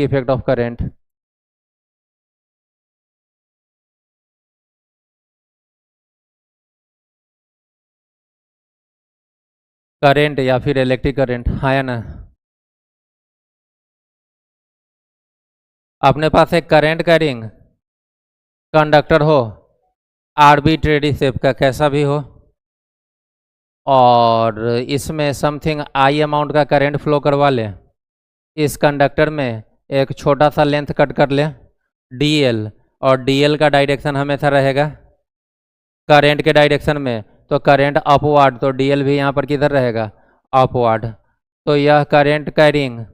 Effect of current. Current या फिर electric current, हाँ या ना। अपने पास एक करंट कैरिंग कंडक्टर हो, आर्बिट्रेरी शेप का कैसा भी हो, और इसमें समथिंग आई अमाउंट का करंट फ्लो करवा ले। इस कंडक्टर में एक छोटा सा लेंथ कट कर ले डीएल, और डीएल का डायरेक्शन हमेशा रहेगा करंट के डायरेक्शन में, तो करंट अपवर्ड, तो डीएल भी यहाँ पर किधर रहेगा, अपवर्ड। तो यह करंट कैरिंग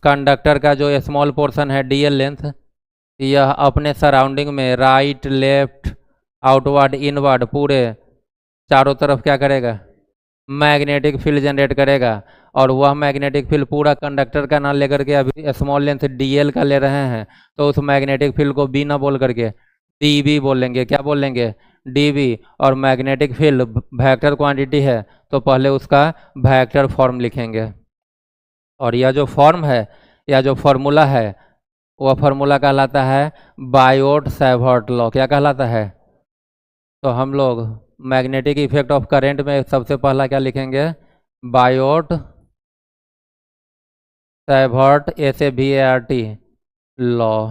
कंडक्टर का जो स्मॉल पोर्शन है डीएल लेंथ, यह अपने सराउंडिंग में राइट लेफ्ट आउटवर्ड इनवर्ड पूरे चारों तरफ क्या करेगा, मैग्नेटिक फील्ड जनरेट करेगा। और वह मैग्नेटिक फील्ड पूरा कंडक्टर का ना लेकर के अभी स्मॉल लेंथ डीएल का ले रहे हैं, तो उस मैग्नेटिक फील्ड को बी ना बोल करके डीबी बोलेंगे। क्या बोलेंगे, डीबी। और मैग्नेटिक फील्ड वेक्टर क्वांटिटी है, तो पहले उसका वेक्टर फॉर्म लिखेंगे। और यह जो फॉर्म है या जो फॉर्मूला है, वह फॉर्मूला कहलाता है बायोट-सावर्ट लॉ। क्या कहलाता है, तो हम लोग मैग्नेटिक इफेक्ट ऑफ करंट में सबसे पहला क्या लिखेंगे, Biot-Savart SAVART law.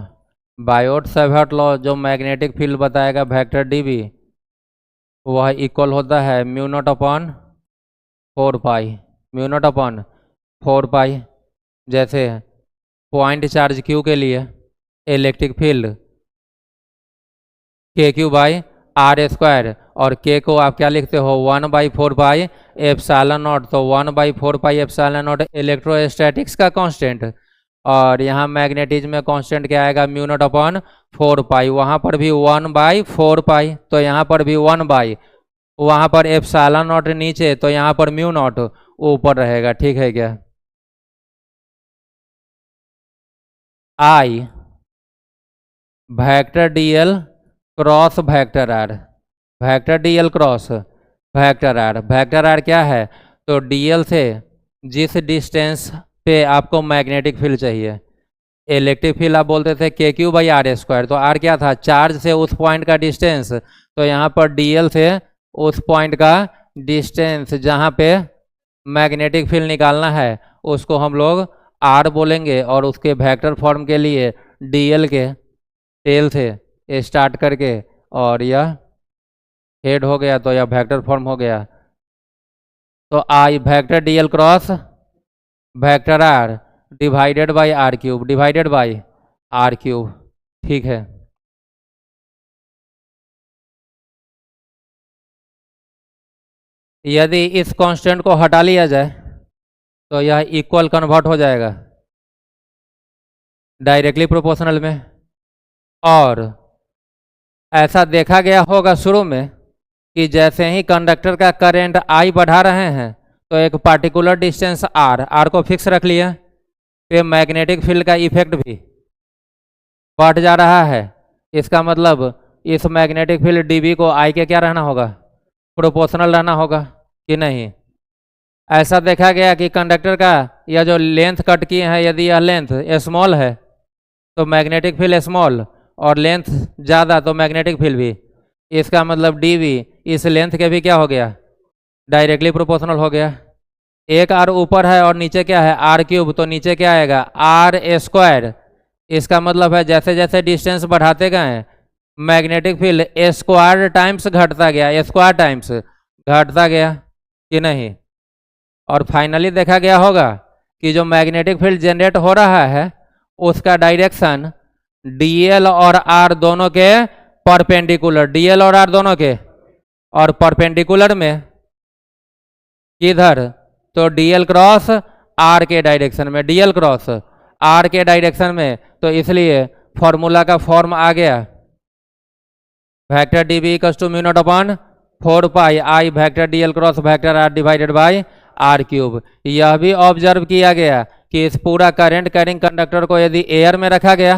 Biot-Savart law जो मैग्नेटिक फील्ड बताएगा वेक्टर डीबी, वह इक्वल होता है म्यू नॉट अपॉन 4 पाई। जैसे पॉइंट चार्ज क्यू के लिए electric field KQ by R², और K को आप क्या लिखते हो 1/4 पाई एप्सिलॉन नॉट, तो 1/4 पाई एप्सिलॉन नॉट इलेक्ट्रोस्टैटिक्स का कांस्टेंट। और यहाँ मैग्नेटिज्म में कांस्टेंट क्या आएगा, म्यू नॉट अपॉन 4 पाई। वहाँ पर भी 1/4 पाई, तो यहाँ पर भी 1/, वहाँ पर एप्सिलॉन नॉट नीचे, तो यहाँ पर म्यू नॉट ऊपर रहेगा। ठीक है क्या, I vector DL cross vector are, vector DL cross vector are. Vector r क्या है, तो डीएल से जिस डिस्टेंस पे आपको मैग्नेटिक फील्ड चाहिए, इलेक्ट्रिक फील्ड आप बोलते थे KQ बाई R², तो आर क्या था, चार्ज से उस पॉइंट का डिस्टेंस। तो यहाँ पर डीएल से उस पॉइंट का डिस्टेंस जहाँ पे मैग्नेटिक फील्ड निकालना है, उसको हम लोग आर बोलेंगे। और उसके वेक्टर फॉर्म के लिए डीएल के टेल से स्टार्ट करके और यह हेड हो गया, तो यह वेक्टर फॉर्म हो गया। तो I vector DL cross vector are divided by R³ ठीक है। यदि इस कांस्टेंट को हटा लिया जाए, तो यह इक्वल कन्वर्ट हो जाएगा डायरेक्टली प्रोपोर्शनल में। और ऐसा देखा गया होगा शुरू में कि जैसे ही कंडक्टर का करंट I बढ़ा रहे हैं, तो एक पार्टिकुलर डिस्टेंस R को फिक्स रख लिया, तो मैग्नेटिक फील्ड का इफेक्ट भी बढ़ जा रहा है। इसका मतलब इस मैग्नेटिक फील्ड डीबी को I के क्या रहना होगा, प्रोपोर्शनल रहना होगा कि नहीं। ऐसा देखा गया कि कंडक्टर का यह जो लेंथ कट किए हैं, यदि यह लेंथ स्मॉल है तो मैग्नेटिक फील्ड स्मॉल, और लेंथ ज़्यादा तो मैग्नेटिक फील्ड भी। इसका मतलब डीवी इस लेंथ के भी क्या हो गया, डायरेक्टली प्रोपोर्शनल हो गया। एक R ऊपर है और नीचे क्या है R³, तो नीचे क्या आएगा R²। इसका मतलब है जैसे जैसे डिस्टेंस बढ़ाते गए, मैग्नेटिक फील्ड स्क्वायर टाइम्स घटता गया, स्क्वायर टाइम्स घटता गया कि नहीं। और फाइनली देखा गया होगा कि जो मैग्नेटिक फील्ड जनरेट हो रहा है, उसका डायरेक्शन डीएल और आर दोनों के परपेंडिकुलर, डीएल और आर दोनों के, और परपेंडिकुलर में किधर, तो डीएल क्रॉस आर के डायरेक्शन में, डीएल क्रॉस आर के डायरेक्शन में। तो इसलिए फॉर्मूला का फॉर्म आ गया vector DB equals to mu not upon 4 pi I vector DL cross vector are divided by R³। यह भी ऑब्जर्व किया गया कि इस पूरा करंट कैरिंग कंडक्टर को यदि एयर में रखा गया,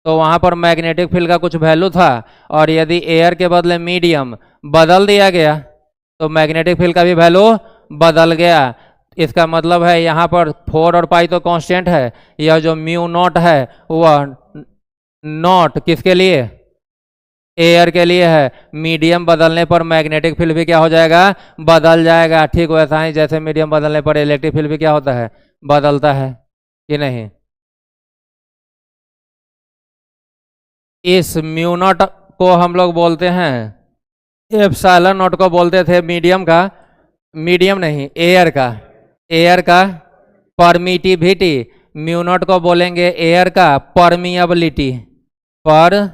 तो वहाँ पर मैग्नेटिक फील्ड का कुछ वैल्यू था, और यदि एयर के बदले मीडियम बदल दिया गया, तो मैग्नेटिक फील्ड का भी वैल्यू बदल गया। इसका मतलब है यहाँ पर 4 और पाई तो कांस्टेंट है, यह जो म्यू नॉट है वह नॉट किसके लिए, एयर के लिए है। मीडियम बदलने पर मैग्नेटिक फील्ड भी क्या हो जाएगा, बदल जाएगा। ठीक वैसा ही जैसे मीडियम बदलने पर इलेक्ट्रिक फील्ड भी क्या होता है, बदलता है कि नहीं। इस म्यू नॉट को हम लोग बोलते हैं, एप्सिलॉन नॉट को बोलते थे मीडियम का, मीडियम नहीं एयर का, एयर का परमिटिविटी, म्यू नॉट को बोलेंगे एयर का परमिएबिलिटी, पर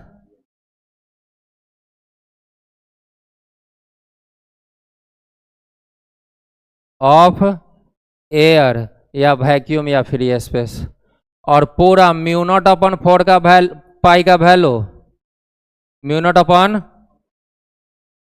ऑफ एयर या वैक्यूम या फ्री स्पेस। और पूरा म्यू नॉट अपन 4 का पाई का वैल्यू म्यू नॉट अपन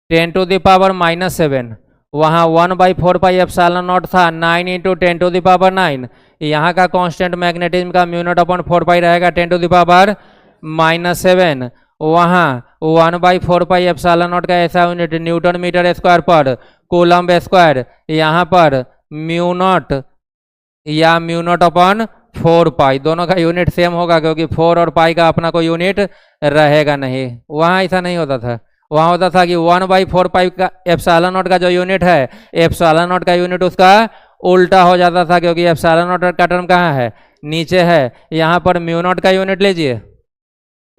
10⁻⁻⁷, वहाँ 1/4 पाई एप्सिलॉन नॉट था, 9 × 10⁻⁹। यहाँ का कांस्टेंट मैग्नेटिज्म का म्यू नॉट अपन 4 पाई रहेगा 10⁻⁻⁷। वहाँ 1/4 पाई एप्सिलॉन नॉट का ऐसा यूनिट न्यूटन मीटर स्क्वायर पर कूलम्ब स्क्वायर। यहाँ पर म्यू नॉट या म्यू नॉट अपन 4 पाई, दोनों का यूनिट सेम होगा क्योंकि 4 और पाई का अपना कोई यूनिट रहेगा नहीं। वहाँ ऐसा नहीं होता था, वहाँ होता था कि 1/4 पाई का एप्सिलॉन नॉट का जो यूनिट है, एप्सिलॉन नॉट का यूनिट उसका उल्टा हो जाता था क्योंकि एप्सिलॉन नॉट का टर्म कहाँ है, नीचे है। यहाँ पर म्यू नॉट का यूनिट लीजिए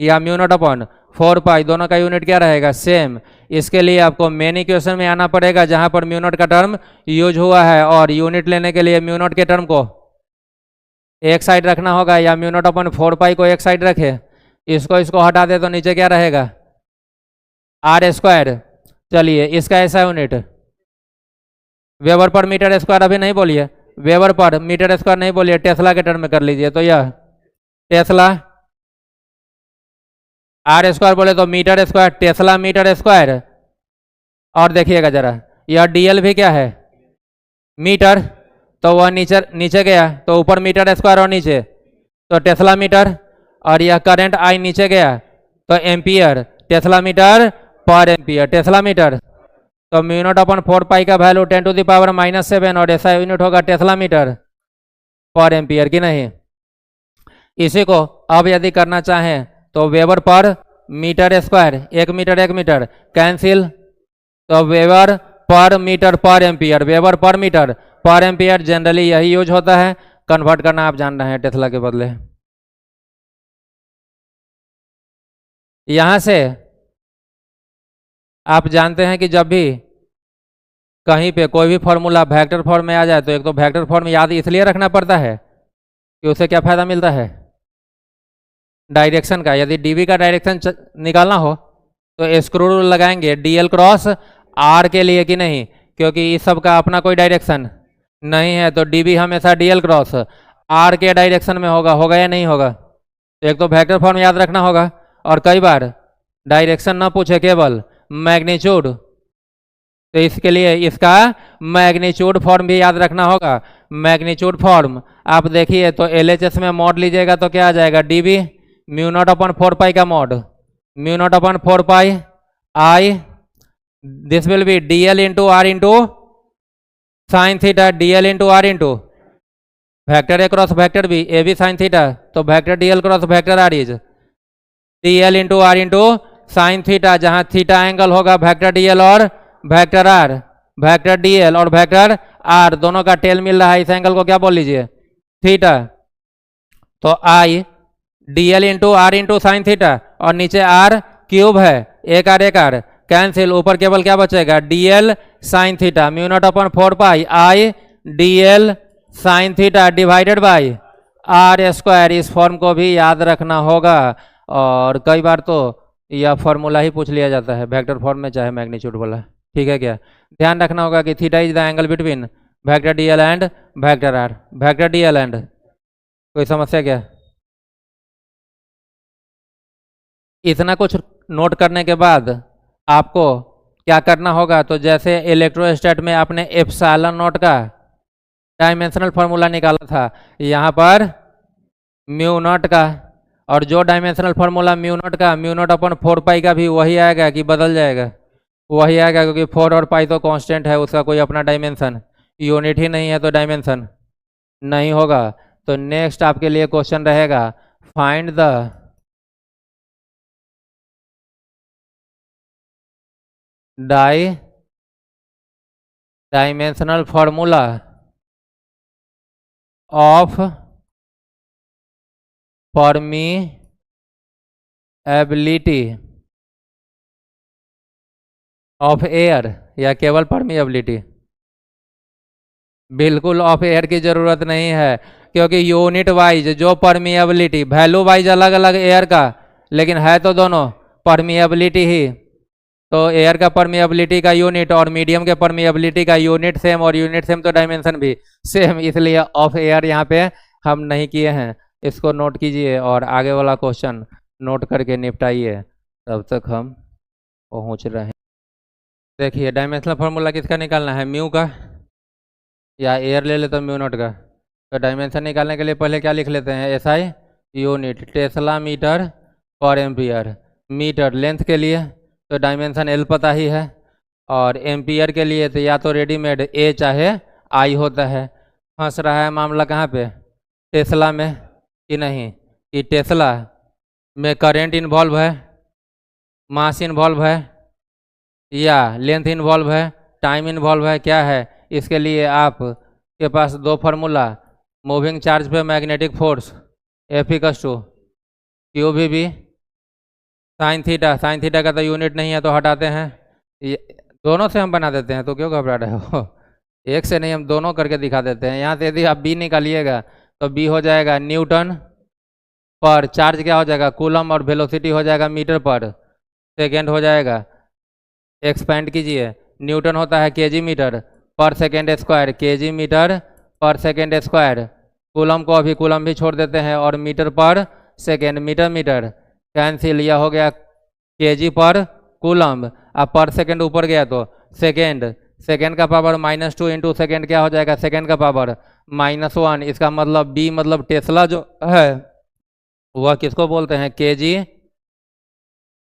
या म्यू नॉट अपन 4 पाई, दोनों का यूनिट क्या रहेगा, सेम। इसके लिए आपको मेन इक्वेशन में आना पड़ेगा जहाँ पर म्यू नॉट का टर्म यूज हुआ है, और यूनिट लेने के लिए म्यू नॉट के टर्म को एक साइड रखना होगा, या म्यू नॉट अपन 4 पाई को एक साइड रखे, इसको हटा दे तो नीचे क्या रहेगा, r²। चलिए इसका ऐसा unit weber per metre square, अभी नहीं बोलिए वेबर पर मीटर स्क्वायर नहीं बोलिए, टेस्ला के टर्म में कर लीजिए। तो यह टेस्ला, r² बोले तो metre square, tesla metre square. और देखिएगा जरा, यह dl भी क्या है, मीटर, तो वह नीचे गया तो ऊपर मीटर स्क्वायर और नीचे तो टेस्ला मीटर, और यह करंट I नीचे गया तो ampere, Tesla metre per ampere, Tesla metre. तो म्यू नॉट अपन 4 पाई का वैल्यू 10⁻⁻⁷, और ऐसा यूनिट होगा टेस्ला मीटर पर एम्पियर की नहीं। इसी को अब यदि करना चाहें तो weber per metre square, 1 metre 1 metre cancel, तो weber per metre per ampere, weber per metre per ampere, generally यही यूज होता है। कन्वर्ट करना आप जान रहे हैं टेस्ला के बदले। यहां से आप जानते हैं कि जब भी कहीं पे कोई भी फॉर्मूला वेक्टर फॉर्म में आ जाए तो एक तो वेक्टर फॉर्म याद इसलिए रखना पड़ता है कि उससे क्या फायदा मिलता है, डायरेक्शन का। यदि डीवी का डायरेक्शन निकालना हो तो स्क्रू रूल लगाएंगे dl क्रॉस r के लिए कि नहीं, क्योंकि इस सब का अपना कोई डायरेक्शन नहीं है, तो dv हमेशा dl क्रॉस r के डायरेक्शन में होगा या नहीं होगा। तो एक तो वेक्टर फॉर्म याद रखना होगा, और कई बार डायरेक्शन ना पूछे केवल मैग्नीट्यूड, तो इसके लिए इसका मैग्नीट्यूड फॉर्म भी याद रखना होगा। मैग्नीट्यूड फॉर्म आप देखिए तो LHS में मॉड लीजिएगा तो क्या आ जाएगा, dv mu not upon 4 pi का mod, mu not upon 4 pi I, this will be dl into r into sine theta, dl into r into vector a cross vector b, a b sine theta, तो vector dl cross vector r is dl into r into sine theta, जहां theta angle होगा vector dl और vector r, vector dl और vector r दोनों का tell मिल रहा है, इस एंगल को क्या बोल लीजिए, थीटा। तो I dl into r into sine theta, और नीचे r क्यूब है, एक r कैंसिल, ऊपर केवल क्या बचेगा, dl sine theta, mu not upon 4 pi I dl sign theta divided by r²। इस फॉर्म को भी याद रखना होगा, और कई बार तो यह फॉर्मूला ही पूछ लिया जाता है वेक्टर फॉर्म में, चाहे मैग्नीट्यूड वाला। ठीक है क्या, ध्यान रखना होगा कि theta is the angle between vector dl and vector r, vector dl and. कोई समस्या क्या? इतना कुछ नोट करने के बाद आपको क्या करना होगा, तो जैसे इलेक्ट्रोस्टैट में आपने एप्सिलॉन नॉट का डायमेंशनल फार्मूला निकाला था, यहाँ पर म्यू नॉट का, और जो dimensional formula mu naught upon 4 pi का भी वही आएगा कि बदल जाएगा, वही आएगा, क्योंकि 4 और पाई तो कांस्टेंट है, उसका कोई अपना डायमेंशन यूनिट ही नहीं है तो डायमेंशन नहीं होगा। तो नेक्स्ट आपके लिए क्वेश्चन रहेगा, find the dimensional formula of permeability of air, या केवल परमीएबिलिटी। बिल्कुल ऑफ एयर की जरूरत नहीं है, क्योंकि यूनिट वाइज जो परमीएबिलिटी, वैल्यू वाइज अलग अलग एयर का, लेकिन है तो दोनों परमीएबिलिटी ही। तो एयर का परमीएबिलिटी का यूनिट और मीडियम के परमीएबिलिटी का यूनिट सेम, और यूनिट सेम तो डायमेंशन भी सेम, इसलिए ऑफ एयर यहाँ पे हम नहीं किए हैं। इसको नोट कीजिए और आगे वाला क्वेश्चन नोट करके निपटाइए, तब तक हम पहुँच रहे हैं। देखिए डायमेंशनल फार्मूला किसका निकालना है, म्यू का, या एयर ले लेते म्यू नॉट का। तो डायमेंशन निकालने के लिए पहले क्या लिख लेते हैं, SI unit Tesla metre per ampere. Metre length के लिए तो डायमेंशन एल पता ही है, और एम्पियर के लिए तो या तो रेडीमेड ए चाहे आई होता है। फंस रहा है मामला कहाँ पे, टेस्ला में कि नहीं, कि टेस्ला में करंट इन्वॉल्व है, मास इन्वॉल्व है, या लेंथ इन्वॉल्व है, टाइम इन्वॉल्व है, क्या है। इसके लिए आप के पास दो फार्मूला, मूविंग चार्ज पे magnetic force F equals to Q भी साइन थीटा। साइन थीटा का तो यूनिट नहीं है तो हटाते हैं, दोनों से हम बना देते हैं, तो क्यों घबरा रहे हो एक से नहीं, हम दोनों करके दिखा देते हैं। यहाँ से यदि आप बी निकालिएगा तो बी हो जाएगा न्यूटन पर, चार्ज क्या हो जाएगा कूलम, और वेलोसिटी हो जाएगा मीटर पर सेकेंड हो जाएगा। एक्सपेंड कीजिए, न्यूटन होता है केजी मीटर पर सेकेंड स्क्वायर, केजी मीटर पर सेकेंड स्क्वायर। कूलम को अभी कूलम भी छोड़ देते हैं, और मीटर पर सेकेंड, मीटर मीटर कैंसिल, यह हो गया केजी पर कूलम। अब पर सेकेंड ऊपर गया तो सेकेंड, सेकेंड का पावर -2 इंटू सेकेंड क्या हो जाएगा, सेकेंड का पावर -1। इसका मतलब बी मतलब टेस्ला जो है वह किसको बोलते हैं, केजी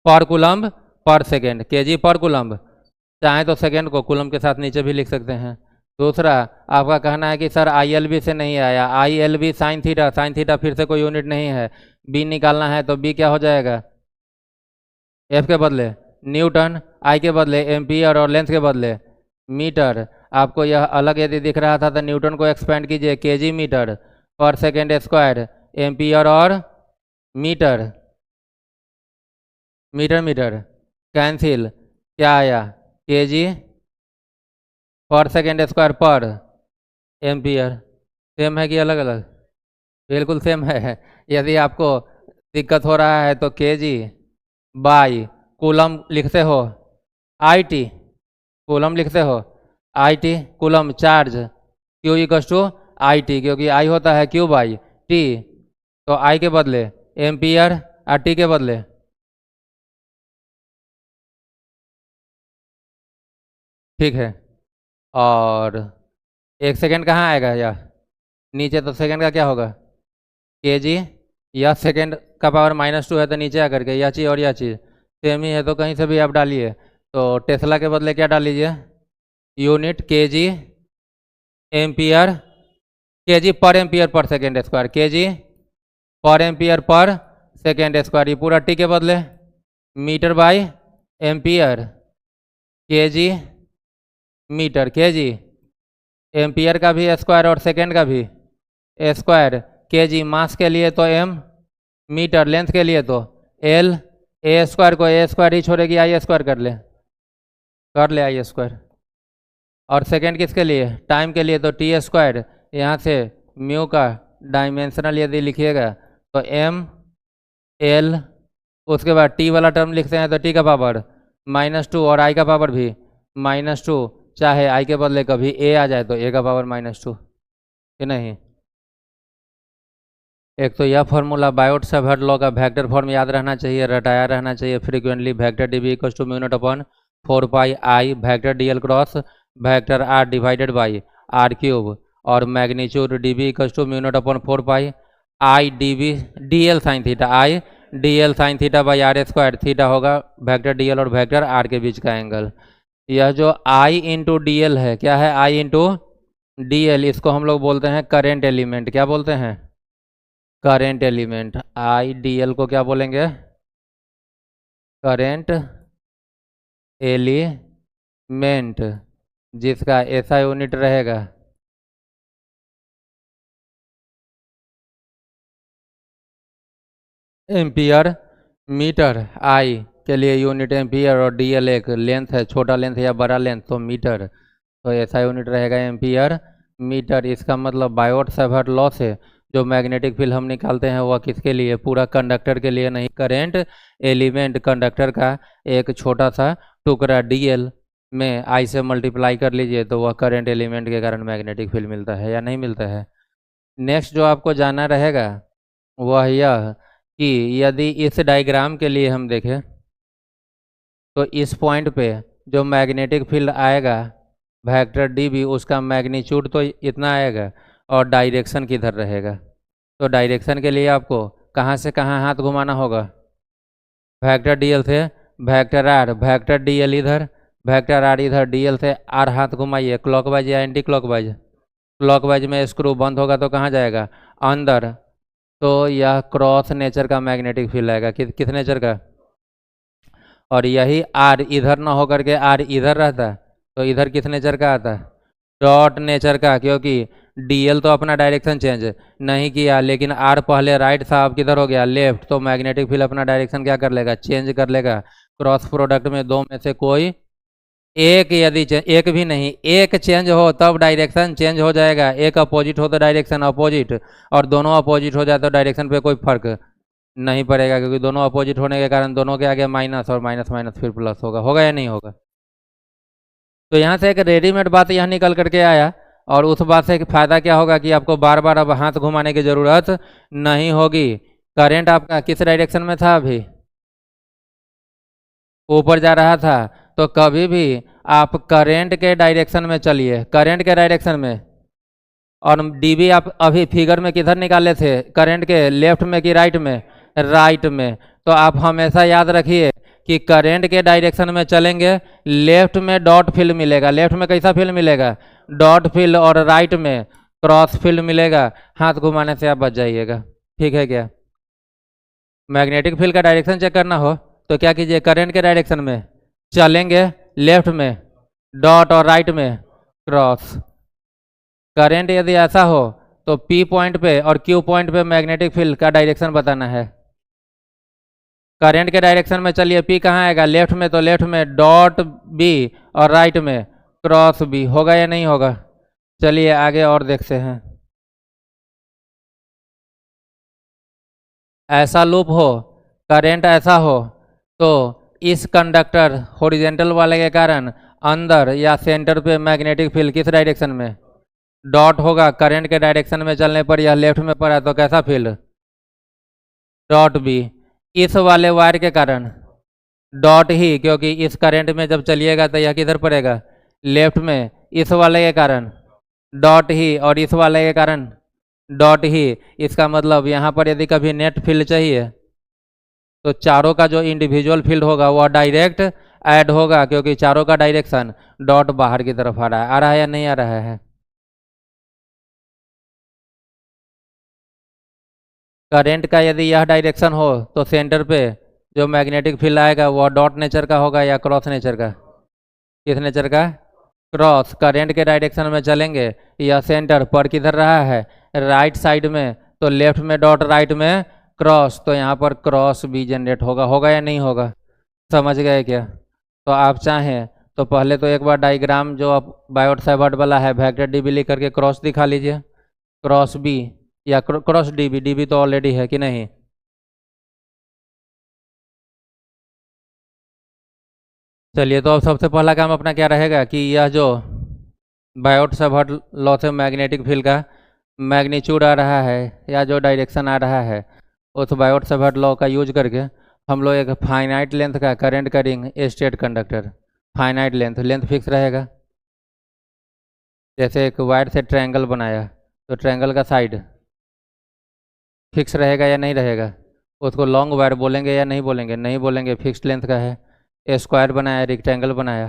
पर कूलम पर सेकेंड, केजी पर कूलम। चाहे तो सेकेंड को कूलम के साथ नीचे भी लिख सकते हैं। दूसरा आपका कहना है कि सर ILV से नहीं आया, ILV sign theta, sine theta फिर से कोई यूनिट नहीं है, बी निकालना है तो बी क्या हो जाएगा, एफ के बदले न्यूटन, आई के बदले एम्पियर, और लेंथ के बदले मीटर। आपको यह अलग यदि दिख रहा था तो न्यूटन को एक्सपेंड कीजिए, केजी मीटर पर सेकेंड स्क्वायर, एम्पियर और मीटर, मीटर मीटर कैंसिल, क्या आया केजी पर सेकेंड स्क्वायर पर एम्पियर। सेम है कि अलग अलग, बिल्कुल सेम है। यदि आपको दिक्कत हो रहा है तो केजी बाई कूलम लिखते हो, IT कूलम लिखते हो, IT coulomb charge, Q equals to IT, क्योंकि I होता है Q बाई T, तो I के बदले एम्पियर और T के बदले ठीक है। और एक सेकेंड कहाँ आएगा, या नीचे, तो सेकेंड का क्या होगा केजी, या सेकेंड का पावर -2 है तो नीचे आकर के यह चीज़ और यह चीज़ सेम ही है, तो कहीं से भी आप डालिए। तो टेस्ला के बदले क्या डाल लीजिए, unit kg ampere, kg per ampere per second square, kg per ampere per second square. ये पूरा टी के बदले metre by ampere, kg metre, kg ampere का भी स्क्वायर और सेकेंड का भी स्क्वायर, केजी मास के लिए तो m, मीटर लेंथ के लिए तो l, ए स्क्वायर को ए स्क्वायर ही छोड़ेगी, आई स्क्वायर कर ले आई स्क्वायर। और सेकेंड किसके लिए, टाइम के लिए तो टी स्क्वायर। यहाँ से म्यू का डायमेंशनल यदि लिखिएगा तो m l, उसके बाद टी वाला टर्म लिखते हैं तो टी का पावर -2 और आई का पावर भी -2, चाहे आई के बदले कभी ए आ जाए तो ए का पावर -2 कि नहीं। एक तो यह फॉर्मूला बायोट सावर्ट लॉ का वेक्टर फॉर्म याद रहना चाहिए, रटाया रहना चाहिए frequently. Vector d b equal to mu not upon 4πi vector D l cross vector are divided by r cube, और magnitude d b equal to mu not upon 4πi I d B d L sine theta, I D L sine theta by are square. Theta होगा vector D l और vector are के बीच का angle. यह जो आई into D L है, क्या है, आई into DL, इसको हम लोग बोलते हैं करेंट एलिमेंट। क्या बोलते हैं? Current element. आई डीएल को क्या बोलेंगे? करेंट एलिमेंट, जिसका ऐसा यूनिट रहेगा एम्पियर मीटर। आई के लिए यूनिट एम्पियर और डीएल एक लेंथ है, छोटा लेंथ या बड़ा लेंथ तो मीटर, तो ऐसा यूनिट रहेगा एम्पियर मीटर। इसका मतलब बायोट सावर्ट लॉ से जो मैग्नेटिक फील्ड हम निकालते हैं वह किसके लिए? पूरा कंडक्टर के लिए नहीं, करेंट एलिमेंट कंडक्टर का एक छोटा सा टुकड़ा डीएल में आई से मल्टीप्लाई कर लीजिए तो वह करेंट एलिमेंट के कारण मैग्नेटिक फील्ड मिलता है या नहीं मिलता है। नेक्स्ट जो आपको जानना रहेगा वह यह कि यदि इस डायग्राम के लिए हम देखें तो इस पॉइंट पे जो मैग्नेटिक फील्ड आएगा वेक्टर डी बी, उसका मैग्नीट्यूड तो इतना आएगा और डायरेक्शन किधर रहेगा? तो डायरेक्शन के लिए आपको कहाँ से कहाँ हाथ घुमाना होगा? वेक्टर डी एल से vector are, vector D L इधर, वेक्टर आर इधर, डी एल से आर हाथ घुमाइए, क्लॉकवाइज या एंटी क्लॉकवाइज? क्लॉकवाइज में स्क्रू बंद होगा तो कहाँ जाएगा? अंदर। तो यह क्रॉस नेचर का मैग्नेटिक फील्ड आएगा। किस नेचर का? और यही आर इधर ना होकर के आर इधर रहता तो इधर किस नेचर का आता? डॉट नेचर का, क्योंकि डीएल तो अपना डायरेक्शन चेंज नहीं किया, लेकिन आर पहले राइट था अब किधर हो गया? लेफ्ट। तो मैग्नेटिक फील्ड अपना डायरेक्शन क्या कर लेगा? चेंज कर लेगा। क्रॉस प्रोडक्ट में दो में से कोई एक, यदि एक भी नहीं, एक चेंज हो तब डायरेक्शन चेंज हो जाएगा। एक अपोजिट हो तो डायरेक्शन अपोजिट, और दोनों अपोजिट हो जाए तो डायरेक्शन पे कोई फर्क नहीं पड़ेगा, क्योंकि दोनों अपोजिट होने के कारण दोनों के आगे माइनस और माइनस माइनस फिर प्लस होगा। होगा या नहीं होगा? तो यहाँ से एक रेडीमेड बात यह निकल करके आया, और उस बात से फायदा क्या होगा कि आपको बार बार अब हाथ घुमाने की जरूरत नहीं होगी। करंट आपका किस डायरेक्शन में था? अभी ऊपर जा रहा था, तो कभी भी आप करंट के डायरेक्शन में चलिए, करंट के डायरेक्शन में। और डीबी आप अभी फिगर में किधर निकाले थे? करंट के लेफ्ट में कि राइट में? राइट में। तो आप हमेशा याद रखिए कि करंट के डायरेक्शन में चलेंगे, लेफ्ट में डॉट फील्ड मिलेगा। लेफ्ट में कैसा फील्ड मिलेगा? Dot field. और राइट में क्रॉस फील्ड मिलेगा। हाथ घुमाने से आप बच जाइएगा। ठीक है क्या? मैग्नेटिक फील्ड का डायरेक्शन चेक करना हो तो क्या कीजिए? करंट के डायरेक्शन में चलेंगे, लेफ्ट में डॉट और राइट में क्रॉस। करंट यदि ऐसा हो तो P पॉइंट पे और Q पॉइंट पे मैग्नेटिक फील्ड का डायरेक्शन बताना है। करंट के डायरेक्शन में चलिए, P कहाँ आएगा? लेफ्ट में, तो लेफ्ट में डॉट B और राइट में क्रॉस B। होगा या नहीं होगा? चलिए आगे और देखते हैं। ऐसा लूप हो, करंट ऐसा हो, तो इस कंडक्टर हॉरिजेंटल वाले के कारण अंदर या सेंटर पे मैग्नेटिक फील्ड किस डायरेक्शन में? डॉट होगा। करंट के डायरेक्शन में चलने पर यह लेफ्ट में पड़ा तो कैसा फील्ड? Dot B. इस वाले वायर के कारण डॉट ही, क्योंकि इस करंट में जब चलिएगा तो यह किधर पड़ेगा? लेफ्ट में। इस वाले के कारण डॉट ही, और इस वाले के कारण डॉट ही। इसका मतलब यहाँ पर यदि कभी नेट फील्ड चाहिए तो चारों का जो इंडिविजुअल फील्ड होगा वह डायरेक्ट ऐड होगा, क्योंकि चारों का डायरेक्शन डॉट बाहर की तरफ आ रहा है। आ रहा है या नहीं आ रहा है? करंट का यदि यह डायरेक्शन हो तो सेंटर पे जो मैग्नेटिक फील्ड आएगा वह डॉट नेचर का होगा या क्रॉस नेचर का? किस नेचर का? क्रॉस। करंट के डायरेक्शन में चलेंगे, यह सेंटर पर किधर रहा है? राइट साइड में। तो लेफ्ट में डॉट, राइट में क्रॉस, तो यहाँ पर क्रॉस भी जनरेट होगा। होगा या नहीं होगा? समझ गए क्या? तो आप चाहें तो पहले तो एक बार डायग्राम जो आप बायोट सावर्ट वाला है वेक्टर डी बी लिख करके क्रॉस दिखा लीजिए, क्रॉस बी या cross D B. D B तो ऑलरेडी है कि नहीं? चलिए, तो अब सबसे पहला काम अपना क्या रहेगा कि यह जो बायोट सावर्ट लॉ से मैग्नेटिक फील्ड का मैग्नीट्यूड आ रहा है या जो डायरेक्शन आ रहा है, उस बायोट सावर्ट लॉ का यूज करके हम लोग एक फाइनाइट लेंथ का करंट करेंगे state conductor. Finite length, length fix रहेगा। जैसे एक वायर से ट्रायंगल बनाया तो ट्रायंगल का साइड फिक्स रहेगा या नहीं रहेगा? उसको लॉन्ग वायर बोलेंगे या नहीं बोलेंगे? नहीं बोलेंगे, फिक्स्ड लेंथ का है। स्क्वायर बनाया, रेक्टेंगल बनाया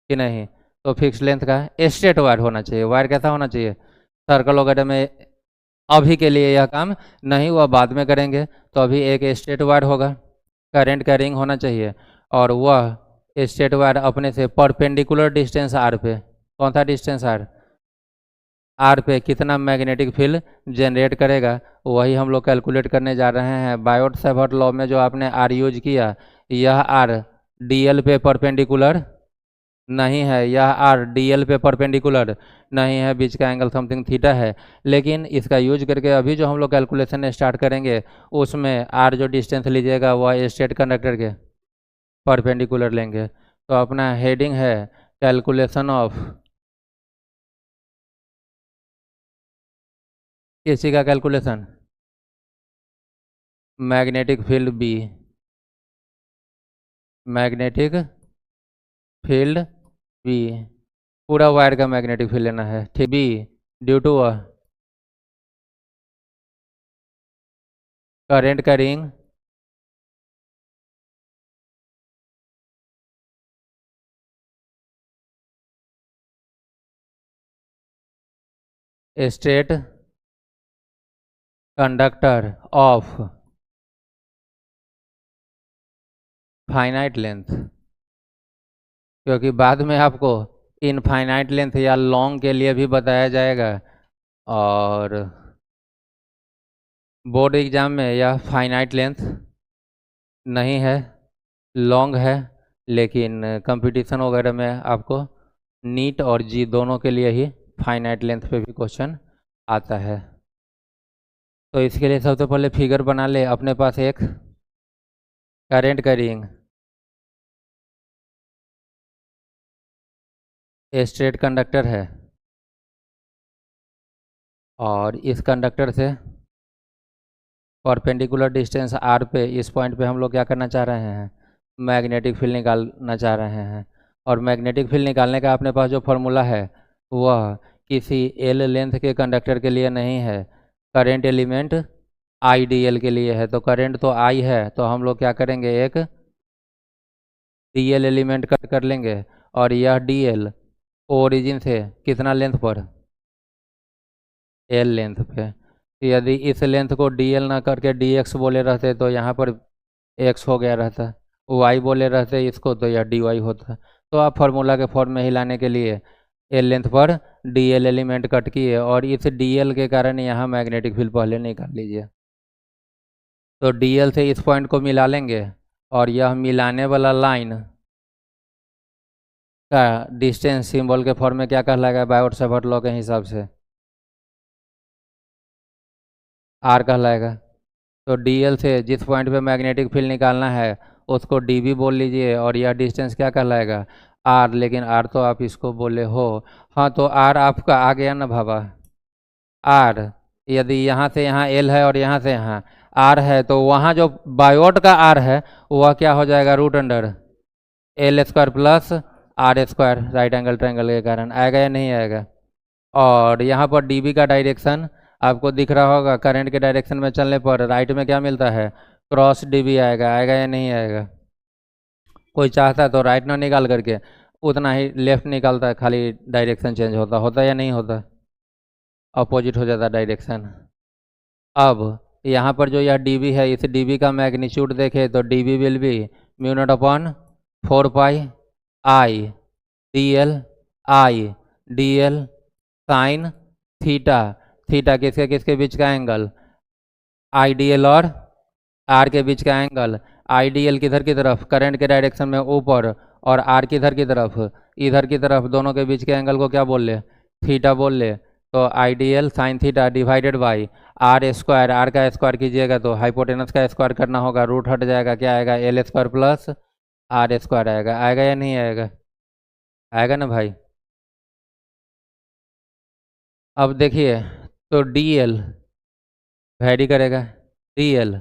कि नहीं? तो फिक्स लेंथ का स्ट्रेट वायर होना चाहिए। वायर कैसा होना चाहिए? सर्कल वगैरह में अभी के लिए यह काम नहीं, वह बाद में करेंगे। तो अभी एक स्ट्रेट वायर होगा, करंट कैरिंग होना चाहिए, और वह स्ट्रेट वायर अपने से परपेंडिकुलर डिस्टेंस आर पे, कौन सा डिस्टेंस आर पे कितना मैग्नेटिक फील्ड जनरेट करेगा, वही हम लोग कैलकुलेट करने जा रहे हैं। बायोट सावर्ट लॉ में जो आपने आर यूज किया, यह आर डीएल पे परपेंडिकुलर नहीं है, यह आर डीएल पे परपेंडिकुलर नहीं है, बीच का एंगल समथिंग थीटा है। लेकिन इसका यूज करके अभी जो हम लोग कैलकुलेशन स्टार्ट करेंगे, उसमें आर जो डिस्टेंस लीजिएगा वह स्ट्रेट कंडक्टर के परपेंडिकुलर लेंगे। तो अपना हेडिंग है कैलकुलेशन ऑफ, किसी का calculation, magnetic field B, magnetic field B, पूरा वायर का मैग्नेटिक फील्ड लेना है, ठीक। B due to current carrying straight conductor of finite length, क्योंकि बाद में आपको इनफाइनाइट लेंथ या लॉन्ग के लिए भी बताया जाएगा, और बोर्ड एग्जाम में यह फाइनाइट लेंथ नहीं है, लॉन्ग है। लेकिन कंपटीशन वगैरह में आपको नीट और जी दोनों के लिए ही फाइनाइट लेंथ पे भी क्वेश्चन आता है। तो इसके लिए सबसे पहले फिगर बना ले। अपने पास एक करंट कैरिंग स्ट्रेट कंडक्टर है, और इस कंडक्टर से परपेंडिकुलर डिस्टेंस आर पे, इस पॉइंट पे हम लोग क्या करना चाह रहे हैं? मैग्नेटिक फील्ड निकालना चाह रहे हैं। और मैग्नेटिक फील्ड निकालने का अपने पास जो फॉर्मूला है, वह किसी एल लेंथ के कंडक्टर के लिए नहीं है, current element I D L के लिए है। तो करंट तो आई है, तो हम लोग क्या करेंगे, एक डी एल एलिमेंट कट कर लेंगे, और यह डी एल ओरिजिन से कितना लेंथ पर? एल लेंथ पे। यदि इस लेंथ को डी एल ना करके डी एक्स बोले रहते तो यहाँ पर एक्स हो गया रहता, वाई बोले रहते इसको तो यह डी वाई होता। तो आप फार्मूला के फॉर्म में हिलाने के लिए एल लेंथ पर डी एल एलिमेंट कट किए, और इस डी एल के कारण यहाँ मैग्नेटिक फील्ड पहले निकाल लीजिए। तो डी एल से इस पॉइंट को मिला लेंगे, और यह मिलाने वाला लाइन का डिस्टेंस सिंबल के फॉर्म में क्या कहलाएगा बायोट सावर्ट लॉ के हिसाब से? आर कहलाएगा। तो डीएल से जिस पॉइंट पे मैग्नेटिक फील्ड निकालना है उसको डीबी बोल लीजिए, और यह डिस्टेंस क्या कहलाएगा? आर। लेकिन आर तो आप इसको बोले हो, हाँ, तो आर आपका आ गया ना भाभा। आर यदि यहाँ से यहाँ एल है और यहाँ से यहाँ आर है, तो वहाँ जो बायोट का आर है वह क्या हो जाएगा? Root under L square plus are square, right angle triangle के कारण। आएगा या नहीं आएगा? और यहाँ पर डीबी का डायरेक्शन आपको दिख रहा होगा, करंट के डायरेक्शन में चलने पर राइट में क्या मिलता है? क्रॉस डीबी आएगा। आएगा या नहीं आएगा? कोई चाहता है तो राइट ना निकाल करके उतना ही लेफ्ट निकालता है, खाली डायरेक्शन चेंज होता या नहीं होता? अपोजिट हो जाता डायरेक्शन। अब यहाँ पर जो यह डीबी है, इस डीबी का मैग्नीट्यूड देखे तो dB will be mu not upon 4 pi I D L sine theta. Theta किसके किसके बीच का एंगल? आई डी एल और आर के बीच का एंगल। आई डी एल किधर की तरफ? करंट के डायरेक्शन में ऊपर, और आर किधर की तरफ? इधर की तरफ। दोनों के बीच के एंगल को क्या बोल ले? थीटा बोल ले। तो I D L sine theta divided by are square. R का स्क्वायर कीजिएगा तो हाइपोटेनस का स्क्वायर करना होगा, रूट हट जाएगा, क्या आएगा? L square plus are square आएगा। आएगा या नहीं आएगा? आएगा ना भाई? अब देखिए, तो डी एल वैरी करेगा, डी एल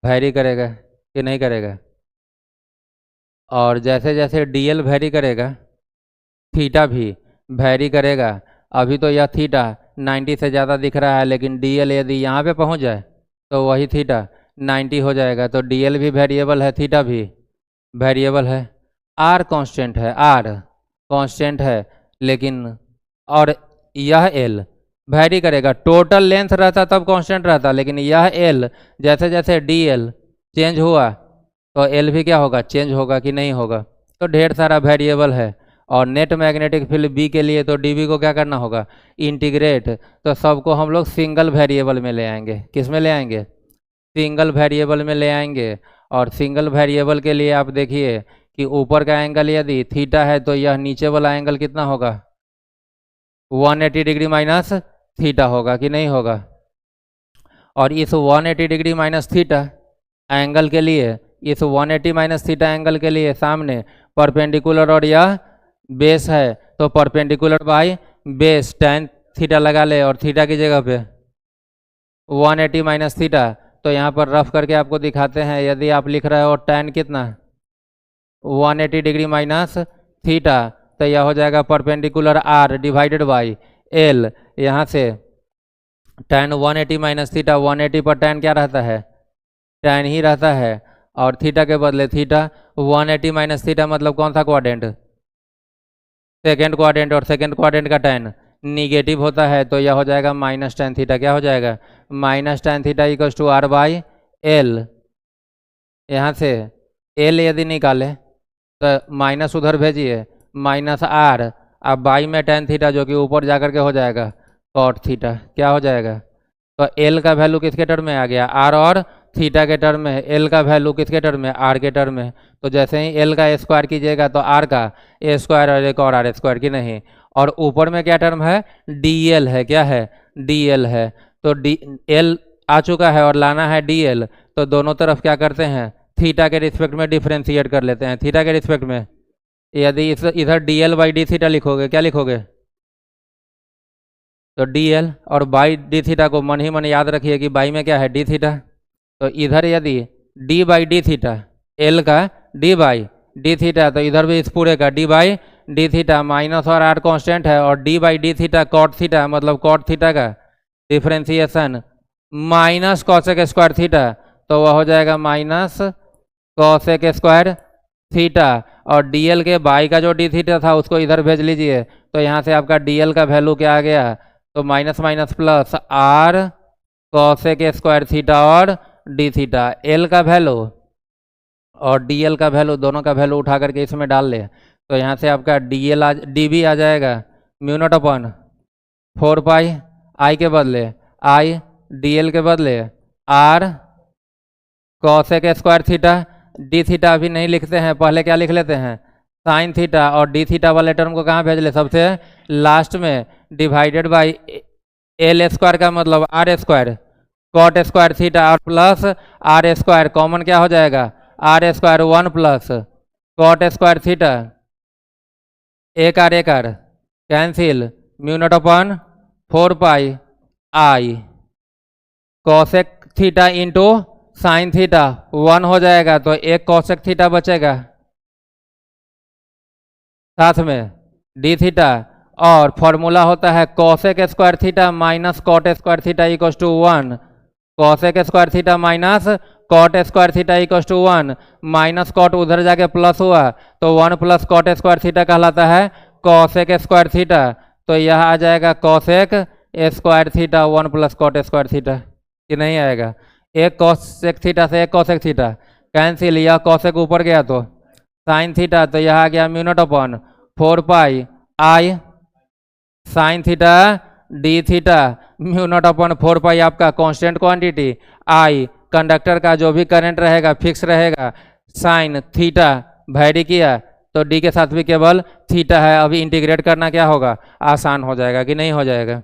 वैरी करेगा कि नहीं करेगा? और जैसे जैसे डी एल वैरी करेगा, थीटा भी वैरी करेगा। अभी तो यह थीटा 90 से ज़्यादा दिख रहा है, लेकिन डी एल यदि यहाँ पे पहुँच जाए तो वही थीटा 90 हो जाएगा। तो डी एल भी वेरिएबल है, थीटा भी वेरिएबल है, आर कांस्टेंट है। आर कांस्टेंट है, लेकिन और यह एल वैरी करेगा। टोटल लेंथ रहता तब कांस्टेंट रहता, लेकिन यह एल जैसे जैसे डी एल चेंज हुआ तो एल भी क्या होगा, चेंज होगा कि नहीं होगा। तो ढेर सारा वेरिएबल है। और नेट मैग्नेटिक फील्ड बी के लिए तो डीबी को क्या करना होगा, इंटीग्रेट। तो सबको हम लोग सिंगल वेरिएबल में ले आएंगे। किस में ले आएंगे, सिंगल वेरिएबल में ले आएंगे। और सिंगल वेरिएबल के लिए आप देखिए कि ऊपर का एंगल यदि थीटा है तो यह नीचे वाला एंगल कितना होगा, 180 डिग्री माइनस थीटा होगा कि नहीं होगा। और इस 180 डिग्री माइनस थीटा एंगल के लिए, इस 180 माइनस थीटा एंगल के लिए सामने परपेंडिकुलर और यह बेस है, तो perpendicular by base tan theta लगा ले और थीटा की जगह पे 180 माइनस थीटा। तो यहाँ पर रफ करके आपको दिखाते हैं। यदि आप लिख रहे हो tan कितना 180 डिग्री माइनस थीटा, तो यह हो जाएगा perpendicular r divided by l। यहाँ से tan 180 माइनस थीटा, 180 पर tan क्या रहता है, tan ही रहता है। और थीटा के बदले थीटा, 180 माइनस थीटा मतलब कौन सा क्वाड्रेंट, सेकेंड क्वाड्रेंट। और सेकेंड क्वाड्रेंट का tan निगेटिव होता है, तो यह हो जाएगा माइनस tan थीटा। क्या हो जाएगा, minus tan theta equals to r by L. यहाँ से l यदि निकाले तो माइनस उधर भेजिए, माइनस r, अब बाई में tan थीटा जो कि ऊपर जाकर के हो जाएगा cot थीटा। क्या हो जाएगा, तो l का वैल्यू किसके टर्म में आ गया, r और थीटा के टर्म में। l का वैल्यू किसके टर्म में, r के टर्म में। तो जैसे ही l का स्क्वायर कीजिएगा तो r का a स्क्वायर और एक और r स्क्वायर की नहीं। और ऊपर में क्या टर्म है, dl है। क्या है, dl है। तो l आ चुका है और लाना है dl, तो दोनों तरफ क्या करते हैं, थीटा के रिस्पेक्ट में डिफ्रेंशिएट कर लेते हैं। थीटा के रिस्पेक्ट में यदि इधर dl बाई डी थीटा लिखोगे, क्या लिखोगे, तो dl और बाई डी थीटा को मन ही मन याद रखिए कि बाई में क्या है, डी थीटा। तो इधर यदि d by D theta, l का d बाई डी थीटा, तो इधर भी इस पूरे का d by D theta, minus और r कांस्टेंट है, और d by D theta cot theta, मतलब कॉट थीटा का differentiation minus cosec square theta, तो वह हो जाएगा माइनस कॉसेक स्क्वायर थीटा। और dl के बाई का जो d थीटा था उसको इधर भेज लीजिए, तो यहाँ से आपका dl का वैल्यू क्या आ गया, तो minus minus plus r cosec square theta और डी थीटा। एल का वैल्यू और डीएल का वैल्यू, दोनों का वैल्यू उठा करके इसमें डाल ले, तो यहाँ से आपका डीबी आ जाएगा mu not upon 4 pi I के बदले आई, डीएल के बदले R cosec square theta. D theta अभी नहीं लिखते हैं, पहले क्या लिख लेते हैं, साइन थीटा। और डी थीटा वाले टर्म को कहाँ भेज ले, सबसे लास्ट में, डिवाइडेड बाई एल स्क्वायर का मतलब r square cot square theta, और प्लस आर स्क्वायर कॉमन क्या हो जाएगा, r square 1 plus cot square theta, एक r cancel, mu not upon 4 pi I cosec theta into sine theta 1 हो जाएगा, तो एक कॉसेक थीटा बचेगा, साथ में डी थीटा। और फॉर्मूला होता है cosec square theta minus cot square theta equals to 1, cosec square theta minus cot square theta equals to 1, minus cot उधर जाके प्लस हुआ, तो 1 प्लस कॉट स्क्वायर थीटा कहलाता है कॉसेक स्क्वायर थीटा। तो यह आ जाएगा cosec square theta 1 plus cot square theta, कि नहीं आएगा, एक कॉसेक थीटा से एक कॉसेक थीटा कैंसिल, यह कॉसेक ऊपर गया तो साइन थीटा, तो यह आ गया mu not upon 4 pi I sine theta D theta, mu not upon 4 pi आपका कांस्टेंट क्वांटिटी, आई कंडक्टर का जो भी करंट रहेगा फिक्स रहेगा, साइन थीटा वैरी किया तो डी के साथ भी केवल थीटा है। अभी इंटीग्रेट करना क्या होगा, आसान हो जाएगा कि नहीं हो जाएगा।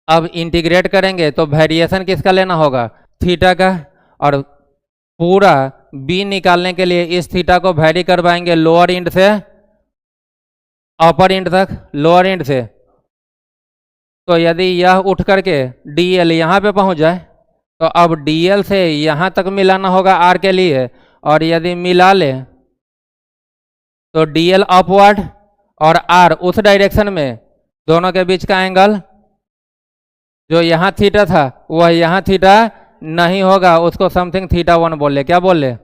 अब इंटीग्रेट करेंगे तो वेरिएशन किसका लेना होगा, थीटा का। और पूरा बी निकालने के लिए इस थीटा को वैरी करवाएंगे लोअर इंड से अपर इंड तक, लोअर इंड से। तो यदि यह उठ करके डीएल यहाँ पे पहुँच जाए तो अब डीएल से यहाँ तक मिलाना होगा आर के लिए, और यदि मिला ले तो डीएल अपवर्ड और आर उस डायरेक्शन में, दोनों के बीच का एंगल जो यहाँ थीटा था वह यहाँ थीटा नहीं होगा, उसको समथिंग थीटा 1 बोल ले। क्या बोल ले।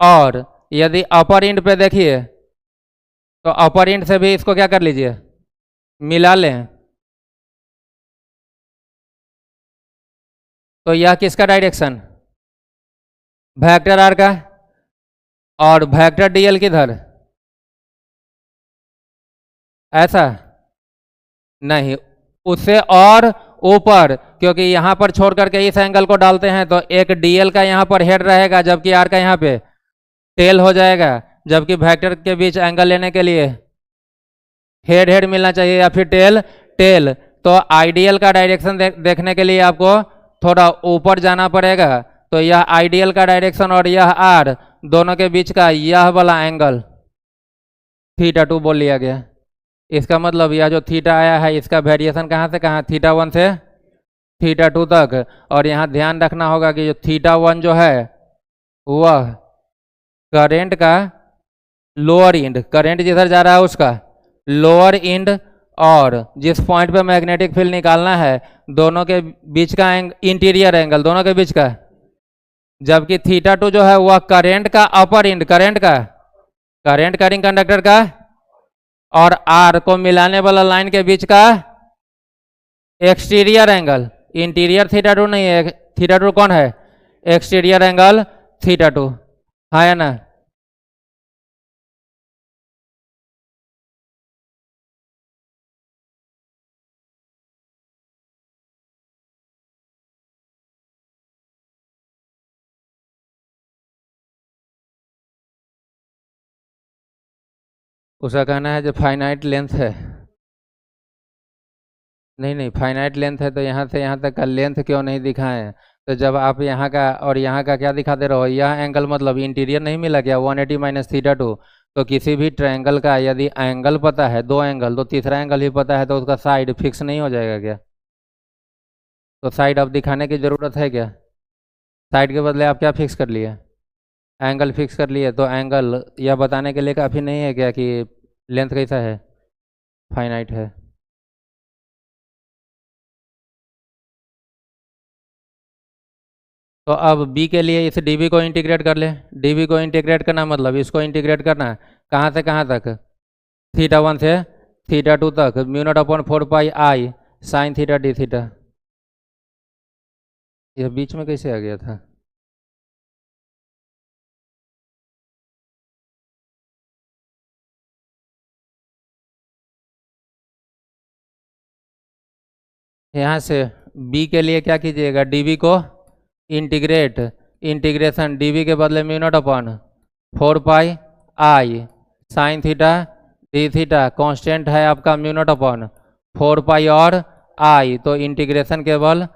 और यदि अपर इंड पे देखिए तो अपर इंड से भी इसको क्या कर लीजिए, मिला लें। तो यह किसका डायरेक्शन, वेक्टर आर का, और वेक्टर डीएल किधर, ऐसा नहीं, उससे और ऊपर, क्योंकि यहां पर छोड़ करके इस एंगल को डालते हैं तो एक डीएल का यहां पर हेड रहेगा, जबकि आर का यहां पे टेल हो जाएगा, जबकि वेक्टर के बीच एंगल लेने के लिए हेड हेड मिलना चाहिए या फिर टेल टेल। तो आइडियल का डायरेक्शन देखने के लिए आपको थोड़ा ऊपर जाना पड़ेगा। तो यह आइडियल का डायरेक्शन और यह आर दोनों के बीच का यह वाला एंगल θ2 बोल लिया गया। इसका मतलब यह जो थीटा आया है इसका वेरिएशन कहाँ से कहाँ, θ1 से θ2 तक। और यहाँ ध्यान रखना होगा कि जो θ1 जो है वह करेंट का लोअर इंड, करेंट जिधर जा रहा है उसका लोअर इंड, और जिस पॉइंट पे मैग्नेटिक फील्ड निकालना है दोनों के बीच का इंटीरियर एंगल, दोनों के बीच का। जबकि θ2 जो है वह करेंट का अपर इंड, करेंट कैरिंग कंडक्टर का और आर को मिलाने वाला लाइन के बीच का एक्सटीरियर एंगल। इंटीरियर θ2 नहीं है, θ2 कौन है, एक्सटीरियर एंगल θ2, है ना। उसका कहना है जो फाइनाइट लेंथ है, नहीं फाइनाइट लेंथ है तो यहाँ से यहाँ तक का लेंथ क्यों नहीं दिखाएं। तो जब आप यहाँ का और यहाँ का क्या दिखा दे रहे हो, यह एंगल मतलब इंटीरियर नहीं मिला क्या 180 माइनस θ2। तो किसी भी ट्रायंगल का यदि एंगल पता है, दो एंगल, तो तीसरा एंगल ही पता है, तो उसका साइड फिक्स नहीं हो जाएगा क्या। तो साइड अब दिखाने की ज़रूरत है क्या, साइड के बदले आप क्या फिक्स कर लिए, एंगल फिक्स कर लिए। तो एंगल यह बताने के लिए काफ़ी नहीं है क्या कि लेंथ कैसा है, फाइनाइट है। तो अब b के लिए इस dv को इंटीग्रेट कर ले। dv को इंटीग्रेट करना मतलब इसको इंटीग्रेट करना है कहाँ से कहाँ तक, θ1 से θ2 तक, μ0/4πi sin theta D theta. यह बीच में कैसे आ गया था, यहाँ से b के लिए क्या कीजिएगा, dv को इंटीग्रेट, इंटीग्रेशन dv के बदले μ0/4πi sign theta D theta, constant है आपका μ0/4π और i, तो इंटीग्रेशन केवल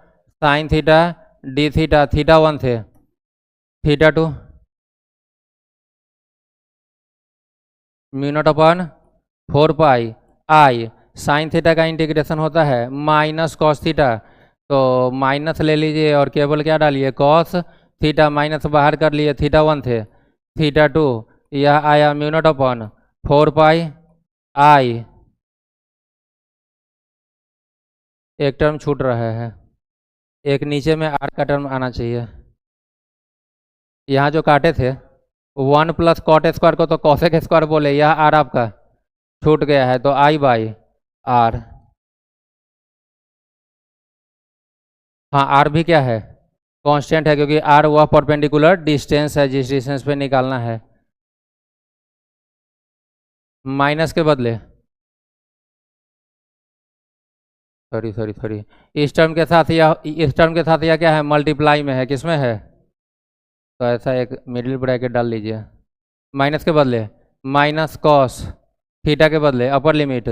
साइन थीटा डी थीटा, θ1 से θ2 μ0/4πi साइन थीटा का इंटीग्रेशन होता है माइनस कॉस थीटा। तो माइनस ले लीजिए और केवल क्या डालिए, कॉस थीटा, माइनस बाहर कर लिए θ1 थे, θ2 यह आया μ0/4πi। एक टर्म छूट रहा है, एक नीचे में आर का टर्म आना चाहिए। यहाँ जो काटे थे 1 प्लस कॉट स्क्वायर को तो कॉसेक स्क्वायर बोले, यह आर आपका छूट गया है, तो I/r। हाँ आर भी क्या है, कांस्टेंट है, क्योंकि आर वह परपेंडिकुलर डिस्टेंस है जिस डिस्टेंस पे निकालना है। माइनस के बदले सॉरी इस टर्म के साथ यह क्या है, मल्टीप्लाई में है, किसमें है, तो ऐसा एक मिडिल ब्रैकेट डाल लीजिए। माइनस के बदले माइनस कॉस थीटा के बदले upper limit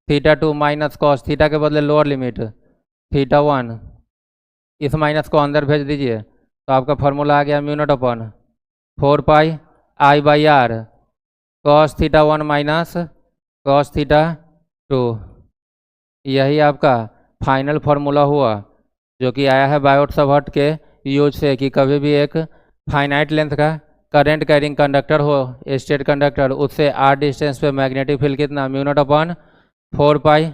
θ2 minus cos theta के बदले लोअर लिमिट θ1, इस माइनस को अंदर भेज दीजिए तो आपका फॉर्मूला आ गया μ0/4πi I/r cos θ1 minus cos θ2। यही आपका फाइनल फार्मूला हुआ जो कि आया है बायोट-सावर्त के यूज से, कि कभी भी एक फाइनाइट लेंथ का करंट कैरिंग कंडक्टर हो, स्टेट कंडक्टर, उससे r डिस्टेंस पे मैग्नेटिक फील्ड कितना μ0/4π,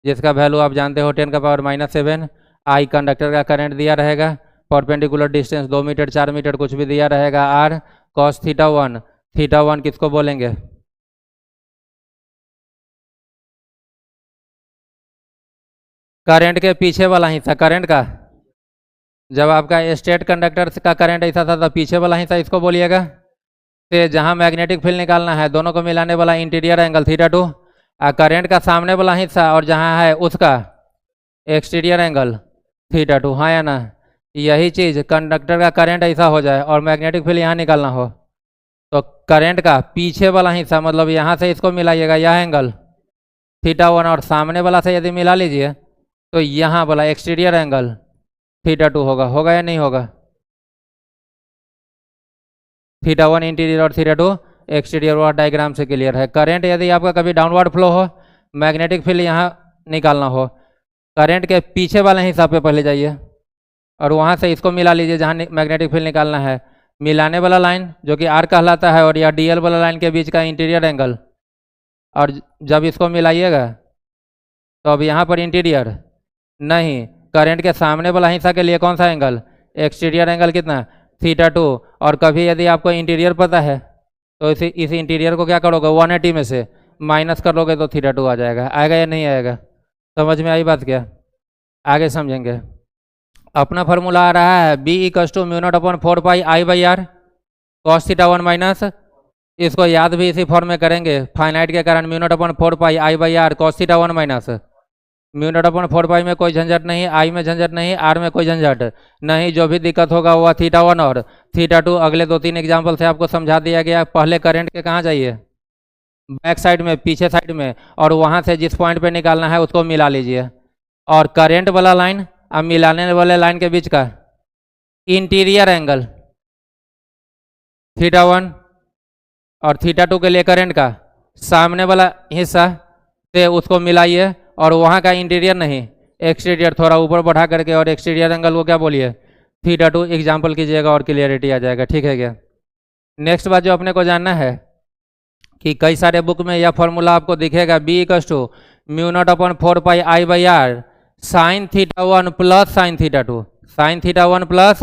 जिसका वैल्यू आप जानते हो 10⁻⁻7। I कंडक्टर का करंट दिया रहेगा, परपेंडिकुलर डिस्टेंस 2 मीटर 4 मीटर कुछ भी दिया रहेगा, r cos θ1 किसको बोलेंगे, करंट के पीछे वाला हिस्सा करंट का, जब आपका स्टेट कंडक्टर का करंट ऐसा था तो पीछे वाला हिस्सा इसको बोलिएगा। तो जहाँ मैग्नेटिक फील्ड निकालना है दोनों को मिलाने वाला इंटीरियर एंगल θ2, और करंट का सामने वाला हिस्सा और जहाँ है उसका एक्सटीरियर एंगल θ2, हाँ या ना। यही चीज़ कंडक्टर का करंट ऐसा हो जाए और मैग्नेटिक फील्ड यहाँ निकालना हो तो करंट का पीछे वाला हिस्सा मतलब यहाँ से इसको मिलाइएगा, यह एंगल θ1, और सामने वाला से यदि मिला लीजिए तो यहाँ वाला एक्सटीरियर एंगल θ2 होगा या नहीं होगा। θ1 इंटीरियर और θ2 एक्सटीरियर, वह डायग्राम से क्लियर है। करंट यदि आपका कभी डाउनवर्ड फ्लो हो, मैग्नेटिक फील्ड यहाँ निकालना हो, करंट के पीछे वाले हिसाब पे पहले जाइए और वहाँ से इसको मिला लीजिए जहाँ मैग्नेटिक फील्ड निकालना है। मिलाने वाला लाइन जो कि आर कहलाता है और या डीएल वाला लाइन के बीच का इंटीरियर एंगल, और जब इसको मिलाइएगा तो अब यहाँ पर इंटीरियर नहीं, करंट के सामने वाला हिस्सा के लिए कौन सा एंगल, एक्सटीरियर एंगल कितना θ2। और कभी यदि आपको इंटीरियर पता है तो इस इंटीरियर को क्या करोगे 180 में से माइनस कर लोगे तो θ2 आ जाएगा। आएगा या नहीं आएगा, समझ में आई बात क्या, आगे समझेंगे। अपना फार्मूला आ रहा है B = μ0/4πI/r cos θ1 माइनस, इसको याद भी इसी फॉर्म में करेंगे फाइनाइट के कारण, μ0/4πI/r cos θ1 माइनस। μ0/4π में कोई झंझट नहीं, आई में झंझट नहीं, आर में कोई झंझट नहीं, जो भी दिक्कत होगा वह θ1 और θ2 अगले 2-3 एग्जाम्पल से आपको समझा दिया गया। पहले करंट के कहाँ जाइए, बैक साइड में, पीछे साइड में, और वहाँ से जिस पॉइंट पे निकालना है उसको मिला लीजिए। और करंट वाला लाइन अब मिलाने वाले लाइन के बीच का इंटीरियर एंगल θ1 और θ2 के लिए करंट का सामने वाला हिस्सा से उसको मिलाइए, और वहाँ का इंटीरियर नहीं एक्सटीरियर थोड़ा ऊपर बढ़ा करके, और एक्सटीरियर एंगल को क्या बोलिए θ2 एग्जाम्पल कीजिएगा और क्लियरिटी आ जाएगा। ठीक है क्या। नेक्स्ट बात जो अपने को जानना है कि कई सारे बुक में यह फॉर्मूला आपको दिखेगा B = μ0/4πI/r sin θ1 plus sin θ2, sin θ1 plus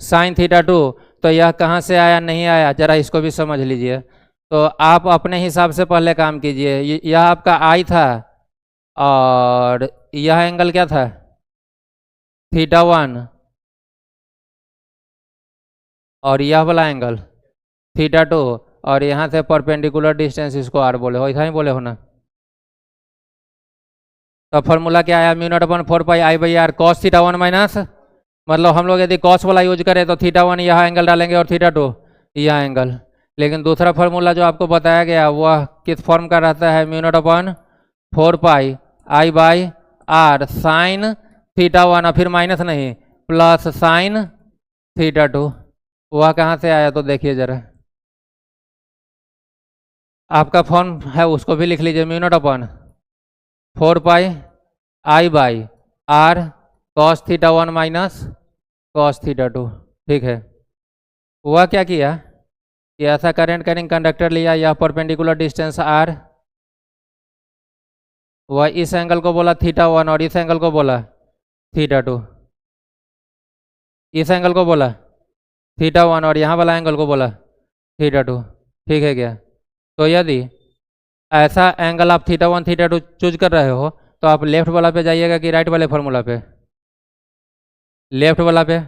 sin θ2। तो यह कहाँ से आया नहीं आया जरा इसको भी समझ लीजिए। तो आप अपने हिसाब से पहले काम कीजिए। यह आपका I था और यह एंगल क्या था θ1, और यह वाला एंगल θ2, और यहाँ से परपेंडिकुलर डिस्टेंस इसको r बोले हो, ऐसा ही बोले हो ना। तो फॉर्मूला क्या आया μ0/4πI/r cos θ1 माइनस, मतलब हम लोग यदि cos वाला यूज करें तो θ1 यह एंगल डालेंगे और θ2 यह एंगल। लेकिन दूसरा फॉर्मूला जो आपको बताया गया वह किस फॉर्म का रहता है, μ0/4πI/r sin θ1 और फिर माइनस नहीं प्लस sin θ2। वह कहाँ से आया तो देखिए जरा, आपका फॉर्म है उसको भी लिख लीजिए, μ0/4πI/r cos θ1 माइनस cos θ2। ठीक है। वह क्या किया कि ऐसा करंट कैरिंग कंडक्टर लिया, यह परपेंडिकुलर डिस्टेंस r, वह इस एंगल को बोला θ1 और इस एंगल को बोला θ2, इस एंगल को बोला θ1 और यहाँ वाला एंगल को बोला θ2। ठीक है क्या। तो यदि ऐसा एंगल आप θ1 θ2 चूज कर रहे हो तो आप लेफ्ट वाला पे जाइएगा कि राइट वाले फार्मूला पे, लेफ्ट वाला पे।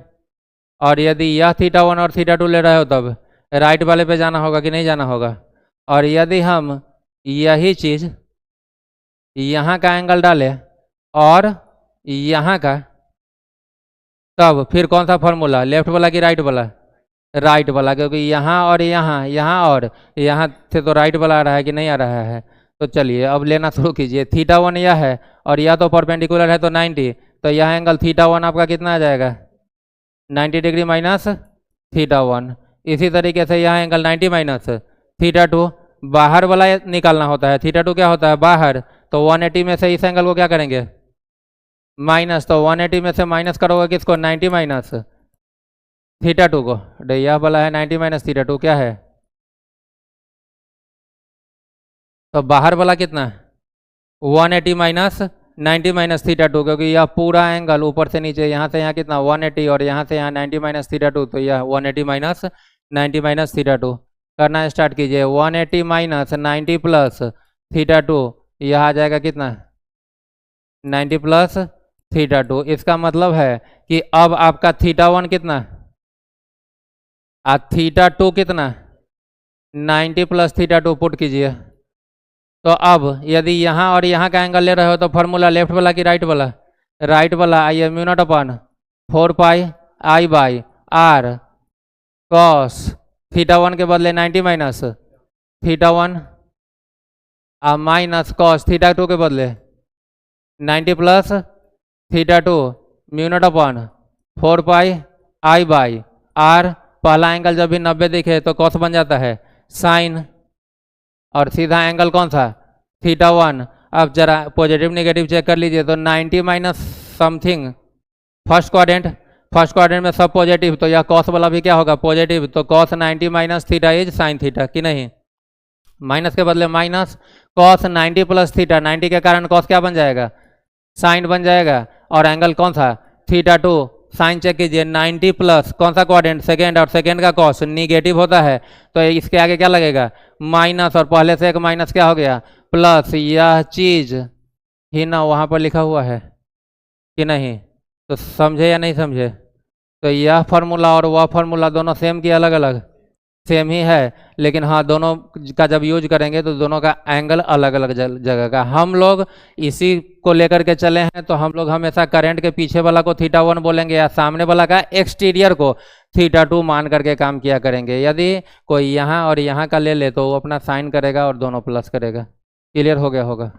और यदि यह θ1 और θ2 ले रहे हो तब राइट वाले पे जाना होगा कि नहीं जाना होगा। और यदि हम यही चीज़ यहाँ का एंगल डालें और यहाँ का, तब फिर कौन सा फार्मूला, लेफ्ट वाला कि राइट वाला, राइट वाला, क्योंकि यहाँ और यहाँ और यहाँ से तो राइट वाला आ रहा है कि नहीं आ रहा है। तो चलिए अब लेना शुरू कीजिए। θ1 यह है और यह तो परपेंडिकुलर है तो 90, तो यह एंगल θ1 आपका कितना आ जाएगा 90 डिग्री माइनस θ1। इसी तरीके से यह एंगल 90 माइनस θ2, बाहर वाला निकालना होता है, θ2 क्या होता है बाहर, तो 180 में से इस एंगल को क्या करेंगे माइनस, तो 180 में से माइनस करोगे किसको 90 माइनस θ2 को, यह वाला है 90 माइनस θ2 क्या है, तो बाहर वाला कितना 180 माइनस 90 माइनस θ2, क्योंकि यह पूरा एंगल ऊपर से नीचे यहाँ से यहाँ कितना 180 और यहाँ से यहाँ 90 माइनस θ2, तो यह 180 माइनस 90 माइनस θ2 करना स्टार्ट कीजिए। 180 माइनस 90 प्लस θ2, यह आ जाएगा कितना 90 प्लस थीटा टू। इसका मतलब है कि अब आपका थीटा वन कितना और थीटा टू कितना 90 प्लस थीटा टू पुट कीजिए। तो अब यदि यहाँ और यहाँ का एंगल ले रहे हो तो फॉर्मूला लेफ्ट वाला कि राइट वाला? राइट वाला। I mu not upon 4 pi I by R cos theta one के बदले 90 माइनस थीटा वन और माइनस कॉस थीटा टू के बदले 90 plus theta two mu not upon 4 pi I by R. पहला एंगल जब भी 90 दिखे तो कॉस बन जाता है साइन, और सीधा एंगल कौन सा? Theta one. अब जरा पॉजिटिव नेगेटिव चेक कर लीजिए तो 90 माइनस समथिंग फर्स्ट क्वाड्रेंट में सब पॉजिटिव, तो यह कॉस वाला भी क्या होगा? पॉजिटिव। तो cos 90 minus theta is sine theta कि नहीं? माइनस के बदले माइनस कॉस 90 प्लस थीटा, 90 के कारण कॉस क्या बन जाएगा? साइन बन जाएगा। और एंगल कौन सा? Theta two. साइन चेक कीजिए 90 प्लस कौन सा क्वाड्रेंट? सेकेंड, और सेकेंड का कॉस निगेटिव होता है तो इसके आगे क्या लगेगा? माइनस, और पहले से एक माइनस क्या हो गया? प्लस। यह चीज ही ना वहाँ पर लिखा हुआ है कि नहीं? तो समझे या नहीं समझे? तो यह फार्मूला और वह फार्मूला दोनों सेम की अलग अलग? सेम ही है, लेकिन हाँ दोनों का जब यूज करेंगे तो दोनों का एंगल अलग अलग जगह का। हम लोग इसी को लेकर के चले हैं, तो हम लोग हमेशा करंट के पीछे वाला को थीटा वन बोलेंगे या सामने वाला का एक्सटीरियर को थीटा टू मान करके काम किया करेंगे। यदि कोई यहाँ और यहाँ का ले ले तो वो अपना साइन करेगा और दोनों प्लस करेगा। क्लियर हो गया होगा?